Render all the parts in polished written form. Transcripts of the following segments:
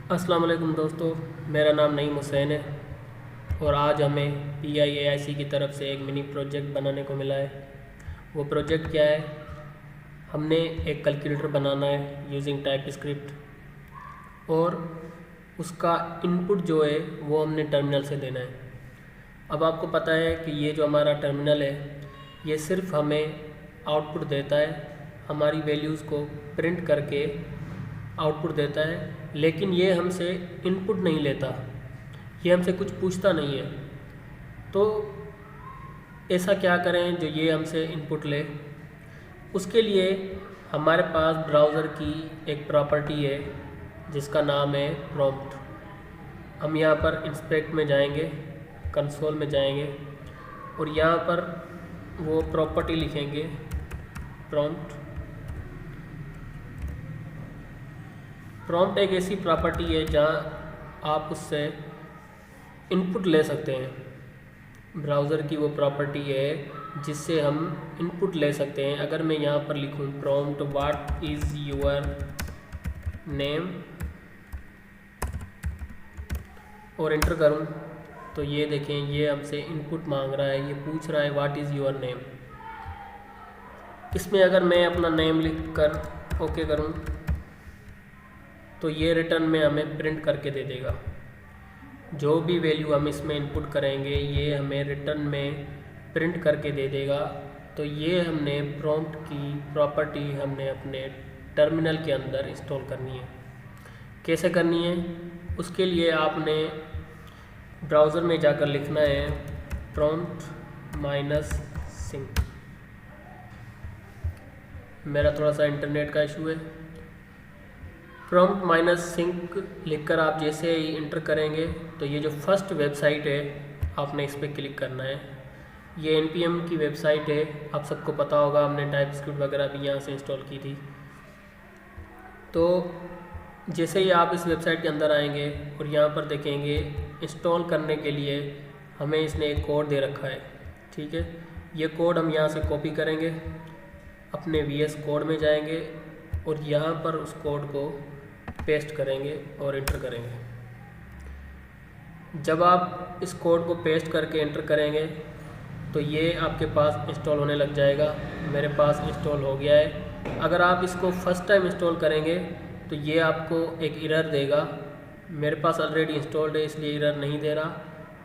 अस्सलाम वालेकुम दोस्तों, मेरा नाम नईम हुसैन है और आज हमें PIAIC की तरफ से एक मिनी प्रोजेक्ट बनाने को मिला है। वो प्रोजेक्ट क्या है? हमने एक कैलकुलेटर बनाना है यूजिंग टाइप स्क्रिप्ट और उसका इनपुट जो है वो हमने टर्मिनल से देना है। अब आपको पता है कि ये जो हमारा टर्मिनल है ये सिर्फ हमें आउटपुट देता है, हमारी वैल्यूज़ को प्रिंट करके आउटपुट देता है, लेकिन ये हमसे इनपुट नहीं लेता, ये हमसे कुछ पूछता नहीं है। तो ऐसा क्या करें जो ये हमसे इनपुट ले? उसके लिए हमारे पास ब्राउज़र की एक प्रॉपर्टी है जिसका नाम है प्रॉम्प्ट। हम यहाँ पर इंस्पेक्ट में जाएंगे, कंसोल में जाएंगे और यहाँ पर वो प्रॉपर्टी लिखेंगे प्रॉम्प्ट। प्रॉम्प्ट एक ऐसी प्रॉपर्टी है जहाँ आप उससे इनपुट ले सकते हैं। ब्राउज़र की वो प्रॉपर्टी है जिससे हम इनपुट ले सकते हैं। अगर मैं यहाँ पर लिखूँ prompt what is your name और इंटर करूँ तो ये देखें, ये हमसे इनपुट मांग रहा है, ये पूछ रहा है व्हाट इज़ योर नेम। इसमें अगर मैं अपना नेम लिख कर ओके करूँ तो ये रिटर्न में हमें प्रिंट करके दे देगा। जो भी वैल्यू हम इसमें इनपुट करेंगे ये हमें रिटर्न में प्रिंट करके दे देगा। तो ये हमने प्रॉम्प्ट की प्रॉपर्टी हमने अपने टर्मिनल के अंदर इंस्टॉल करनी है। कैसे करनी है? उसके लिए आपने ब्राउज़र में जाकर लिखना है प्रॉम्प्ट -सिंक। मेरा थोड़ा सा इंटरनेट का इशू है। प्रॉम्प्ट -सिंक लिखकर आप जैसे ही इंटर करेंगे तो ये जो फर्स्ट वेबसाइट है आपने इस पर क्लिक करना है। ये NPM की वेबसाइट है, आप सबको पता होगा, हमने टाइप स्क्रिप्ट वगैरह भी यहाँ से इंस्टॉल की थी। तो जैसे ही आप इस वेबसाइट के अंदर आएंगे और यहाँ पर देखेंगे इंस्टॉल करने के लिए हमें इसने एक कोड दे रखा है, ठीक है। ये कोड हम यहाँ से कॉपी करेंगे, अपने VS कोड में जाएंगे और यहाँ पर उस कोड को पेस्ट करेंगे और इंटर करेंगे। जब आप इस कोड को पेस्ट करके इंटर करेंगे तो ये आपके पास इंस्टॉल होने लग जाएगा। मेरे पास इंस्टॉल हो गया है। अगर आप इसको फर्स्ट टाइम इंस्टॉल करेंगे तो ये आपको एक एरर देगा। मेरे पास ऑलरेडी इंस्टॉल्ड है इसलिए एरर नहीं दे रहा।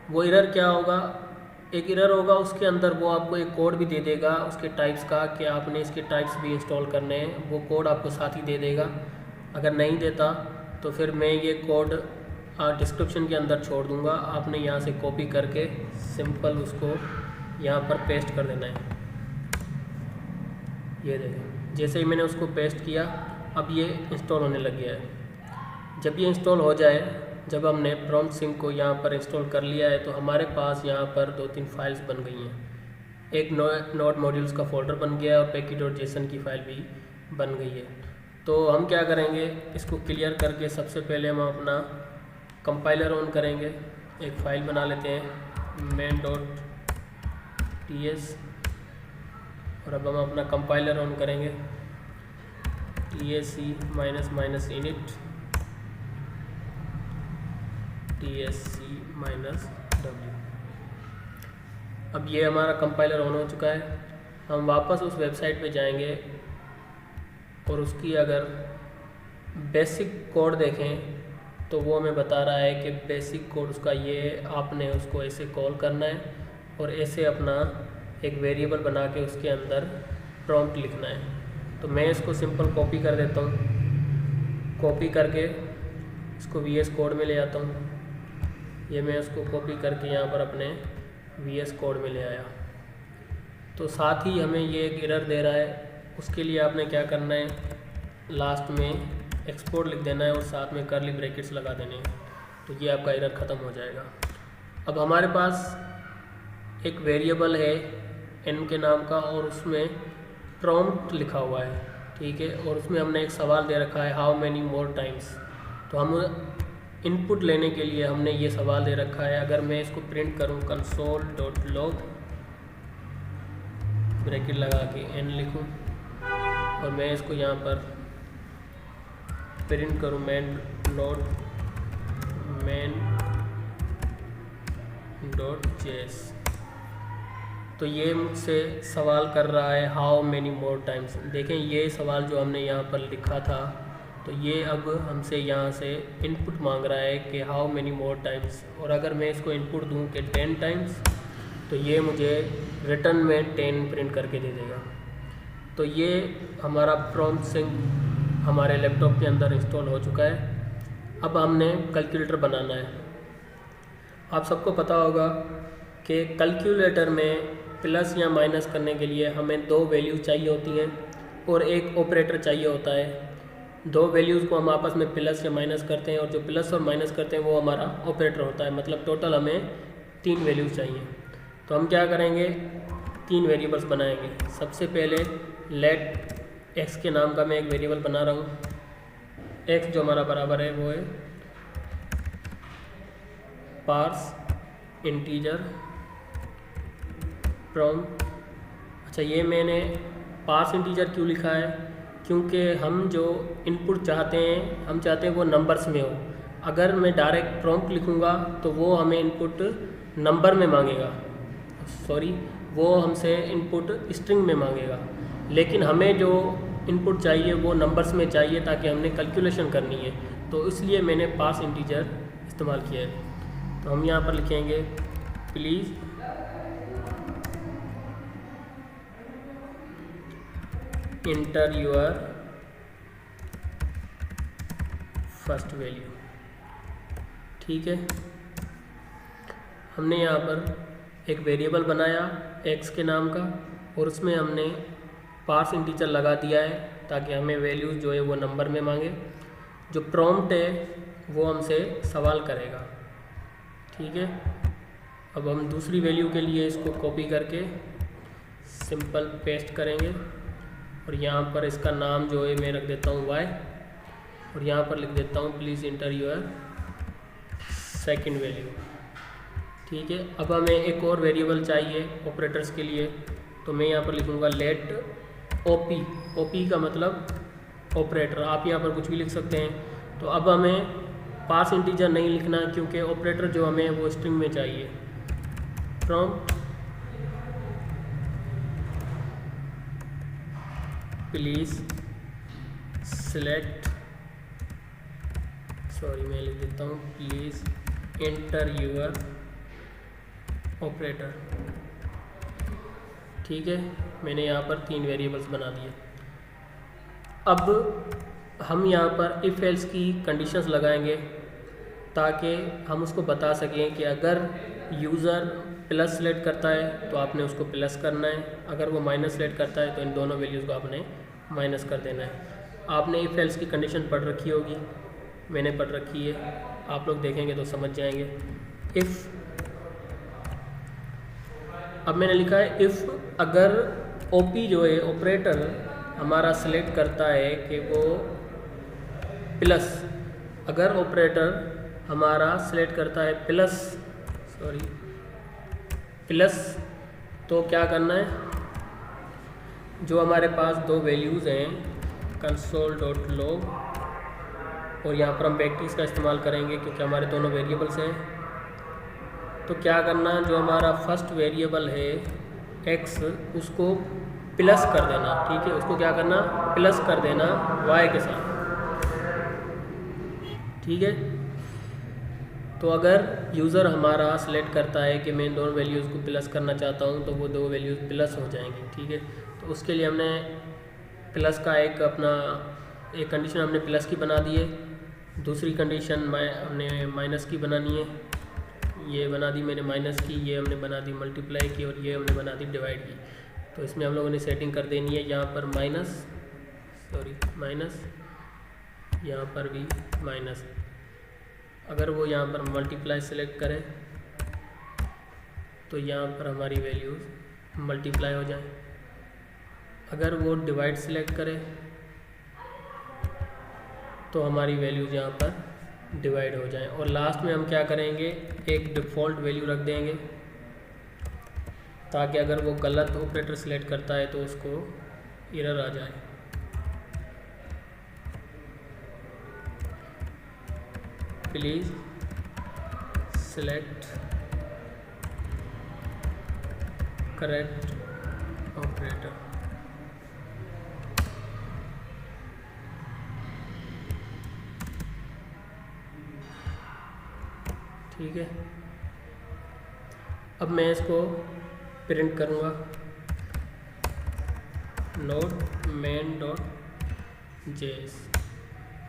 वो एरर क्या होगा? एक एरर होगा, उसके अंदर वो आपको एक कोड भी दे देगा उसके टाइप्स का कि आपने इसके टाइप्स भी इंस्टॉल करने हैं। वो कोड आपको साथ ही दे देगा। अगर नहीं देता तो फिर मैं ये कोड डिस्क्रिप्शन के अंदर छोड़ दूँगा। आपने यहाँ से कॉपी करके सिंपल उसको यहाँ पर पेस्ट कर देना है। ये देखें, जैसे ही मैंने उसको पेस्ट किया अब ये इंस्टॉल होने लग गया है। जब ये इंस्टॉल हो जाए, जब हमने प्रॉम्प्ट सिंक को यहाँ पर इंस्टॉल कर लिया है तो हमारे पास यहाँ पर 2-3 फाइल्स बन गई हैं। एक नोड मॉड्यूल्स का फोल्डर बन गया है और package.json की फ़ाइल भी बन गई है। तो हम क्या करेंगे, इसको क्लियर करके सबसे पहले हम अपना कंपाइलर ऑन करेंगे। एक फ़ाइल बना लेते हैं main.ts और अब हम अपना कंपाइलर ऑन करेंगे tsc-init tsc-w। अब ये हमारा कंपाइलर ऑन हो चुका है। हम वापस उस वेबसाइट पे जाएंगे और उसकी अगर बेसिक कोड देखें तो वो हमें बता रहा है कि बेसिक कोड उसका ये है, आपने उसको ऐसे कॉल करना है और ऐसे अपना एक वेरिएबल बना के उसके अंदर प्रॉम्प्ट लिखना है। तो मैं इसको सिंपल कॉपी कर देता हूँ। कॉपी करके इसको VS कोड में ले आता हूँ। ये मैं उसको कॉपी करके यहाँ पर अपने VS कोड में ले आया। तो साथ ही हमें ये एक एरर दे रहा है। उसके लिए आपने क्या करना है, लास्ट में एक्सपोर्ट लिख देना है और साथ में कर्ली ब्रैकेट्स लगा देने हैं। तो ये आपका एरर ख़त्म हो जाएगा। अब हमारे पास एक वेरिएबल है n के नाम का और उसमें प्रॉम्प्ट लिखा हुआ है, ठीक है। और उसमें हमने एक सवाल दे रखा है हाउ मैनी मोर टाइम्स। तो हम इनपुट लेने के लिए हमने ये सवाल दे रखा है। अगर मैं इसको प्रिंट करूँ console.log ब्रैकेट लगा के n लिखूँ और मैं इसको यहाँ पर प्रिंट करूँ main.ts main.js। तो ये मुझसे सवाल कर रहा है हाउ मैनी मोर टाइम्स। देखें ये सवाल जो हमने यहाँ पर लिखा था, तो ये अब हमसे यहाँ से इनपुट मांग रहा है कि हाउ मैनी मोर टाइम्स। और अगर मैं इसको इनपुट दूँ कि 10 टाइम्स, तो ये मुझे रिटर्न में 10 प्रिंट करके दे देगा। तो ये हमारा प्रॉम्प्ट सिंक हमारे लैपटॉप के अंदर इंस्टॉल हो चुका है। अब हमने कैलकुलेटर बनाना है। आप सबको पता होगा कि कैलकुलेटर में प्लस या माइनस करने के लिए हमें 2 वैल्यूज़ चाहिए होती हैं और एक ऑपरेटर चाहिए होता है। 2 वैल्यूज़ को हम आपस में प्लस या माइनस करते हैं और जो प्लस और माइनस करते हैं वो हमारा ऑपरेटर होता है। मतलब टोटल हमें 3 वैल्यूज़ चाहिए। तो हम क्या करेंगे, 3 वेरिएबल्स बनाएंगे। सबसे पहले लेट एक्स के नाम का मैं एक वेरिएबल बना रहा हूँ। एक्स जो हमारा बराबर है वो है पार्स इंटीजर फ्रॉम। अच्छा, ये मैंने पार्स इंटीजर क्यों लिखा है, क्योंकि हम जो इनपुट चाहते हैं हम चाहते हैं वो नंबर्स में हो। अगर मैं डायरेक्ट प्रॉम्प्ट लिखूँगा तो वो हमें इनपुट नंबर में मांगेगा, वो हमसे इनपुट स्ट्रिंग में मांगेगा। लेकिन हमें जो इनपुट चाहिए वो नंबर्स में चाहिए ताकि हमने कैलकुलेशन करनी है। तो इसलिए मैंने पार्स इंटीजर इस्तेमाल किया है। तो हम यहाँ पर लिखेंगे please inter your first value. ठीक है, हमने यहाँ पर एक वेरिएबल बनाया एक्स के नाम का और उसमें हमने पार्स इंटीजर लगा दिया है ताकि हमें वैल्यूज़ जो है वो नंबर में मांगे। जो प्रॉम्प्ट है वो हमसे सवाल करेगा। ठीक है, अब हम दूसरी वैल्यू के लिए इसको कॉपी करके सिंपल पेस्ट करेंगे और यहाँ पर इसका नाम जो है मैं रख देता हूँ y और यहाँ पर लिख देता हूँ please inter your second value. ठीक है, अब हमें एक और वेरिएबल चाहिए ऑपरेटर्स के लिए, तो मैं यहाँ पर लिखूँगा लेट ओपी। ओपी का मतलब ऑपरेटर, आप यहाँ पर कुछ भी लिख सकते हैं। तो अब हमें पार्स इंटीजर नहीं लिखना क्योंकि ऑपरेटर जो हमें वो स्ट्रिंग में चाहिए। प्रॉम्प्ट प्लीज़ सिलेक्ट, मैं लिख देता हूँ प्लीज़ एंटर योर ऑपरेटर। ठीक है, मैंने यहाँ पर 3 वेरिएबल्स बना दिए। अब हम यहाँ पर इफ़ एल्स की कंडीशंस लगाएंगे ताकि हम उसको बता सकें कि अगर यूज़र प्लस सेलेक्ट करता है तो आपने उसको प्लस करना है, अगर वो माइनस सेलेक्ट करता है तो इन दोनों वैल्यूज़ को आपने माइनस कर देना है। आपने इफ़ एल्स की कंडीशन पढ़ रखी होगी, मैंने पढ़ रखी है, आप लोग देखेंगे तो समझ जाएंगे। इफ़, अब मैंने लिखा है इफ़ अगर ओपी जो है ऑपरेटर हमारा सेलेक्ट करता है कि वो प्लस, अगर ऑपरेटर हमारा सेलेक्ट करता है प्लस, तो क्या करना है, जो हमारे पास 2 वैल्यूज़ हैं console.log और यहाँ पर हम बैकटिक्स का इस्तेमाल करेंगे क्योंकि हमारे दोनों वेरिएबल्स हैं। तो क्या करना, जो हमारा फर्स्ट वेरिएबल है x उसको प्लस कर देना। ठीक है, उसको क्या करना, प्लस कर देना y के साथ। ठीक है, तो अगर यूज़र हमारा सेलेक्ट करता है कि मैं इन दोनों वैल्यूज़ को प्लस करना चाहता हूँ तो वो 2 वैल्यूज़ प्लस हो जाएंगी। ठीक है, तो उसके लिए हमने प्लस का एक कंडीशन हमने प्लस की बना दी है, दूसरी कंडीशन हमने माइनस की बनानी है। ये बना दी मैंने माइनस की, ये हमने बना दी मल्टीप्लाई की और ये हमने बना दी डिवाइड की। तो इसमें हम लोगों ने सेटिंग कर देनी है, यहाँ पर माइनस, यहाँ पर भी माइनस। अगर वो यहाँ पर मल्टीप्लाई सेलेक्ट करें तो यहाँ पर हमारी वैल्यूज़ मल्टीप्लाई हो जाए। अगर वो डिवाइड सेलेक्ट करे तो हमारी वैल्यूज़ यहाँ पर डिवाइड हो जाए। और लास्ट में हम क्या करेंगे, एक डिफ़ॉल्ट वैल्यू रख देंगे ताकि अगर वो गलत ऑपरेटर सेलेक्ट करता है तो उसको एरर आ जाए। Please select correct operator. ठीक है, अब मैं इसको प्रिंट करूँगा नोड मेन डॉट जेएस।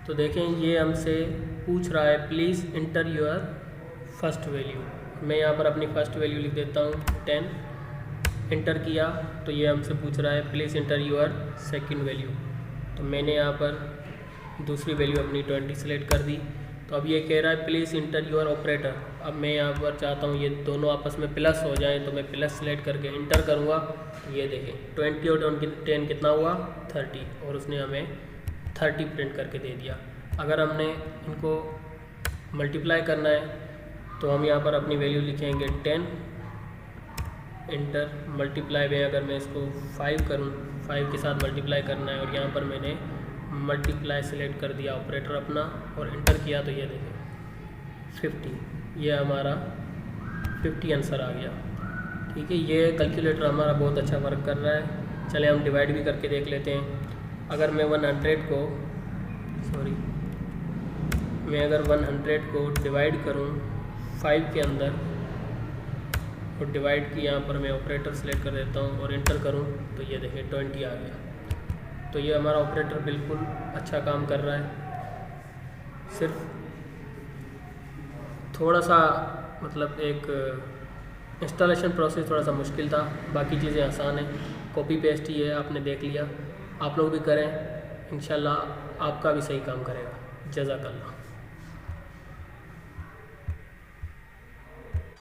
तो देखें ये हमसे पूछ रहा है please inter your first value. मैं यहाँ पर अपनी फ़र्स्ट वैल्यू लिख देता हूँ 10। इंटर किया तो ये हमसे पूछ रहा है please inter your second value. तो मैंने यहाँ पर दूसरी वैल्यू अपनी 20 सेलेक्ट कर दी। तो अब ये कह रहा है प्लीज़ इंटर योर ऑपरेटर। अब मैं यहाँ पर चाहता हूँ ये दोनों आपस में प्लस हो जाएं, तो मैं प्लस सेलेक्ट करके इंटर करूँगा। तो ये देखें 20 और 10 कितना हुआ 30, और उसने हमें 30 प्रिंट करके दे दिया। अगर हमने इनको मल्टीप्लाई करना है तो हम यहाँ पर अपनी वैल्यू लिखेंगे 10 इंटर मल्टीप्लाई में अगर मैं इसको 5 करूँ, 5 के साथ मल्टीप्लाई करना है, और यहाँ पर मैंने मल्टीप्लाई सेलेक्ट कर दिया ऑपरेटर अपना और इंटर किया। तो ये देखें 50, ये हमारा 50 आंसर आ गया। ठीक है, ये कैलकुलेटर हमारा बहुत अच्छा वर्क कर रहा है। चले हम डिवाइड भी करके देख लेते हैं। अगर मैं 100 को मैं अगर 100 को डिवाइड करूं 5 के अंदर, और डिवाइड की यहाँ पर मैं ऑपरेटर सेलेक्ट कर देता हूँ और इंटर करूँ, तो ये देखें 20 आ गया। तो ये हमारा ऑपरेटर बिल्कुल अच्छा काम कर रहा है। सिर्फ थोड़ा सा मतलब एक इंस्टॉलेशन प्रोसेस थोड़ा सा मुश्किल था, बाकी चीज़ें आसान हैं। कॉपी पेस्ट ही है, आपने देख लिया। आप लोग भी करें, इंशाल्लाह आपका भी सही काम करेगा। जज़ाकल्लाह।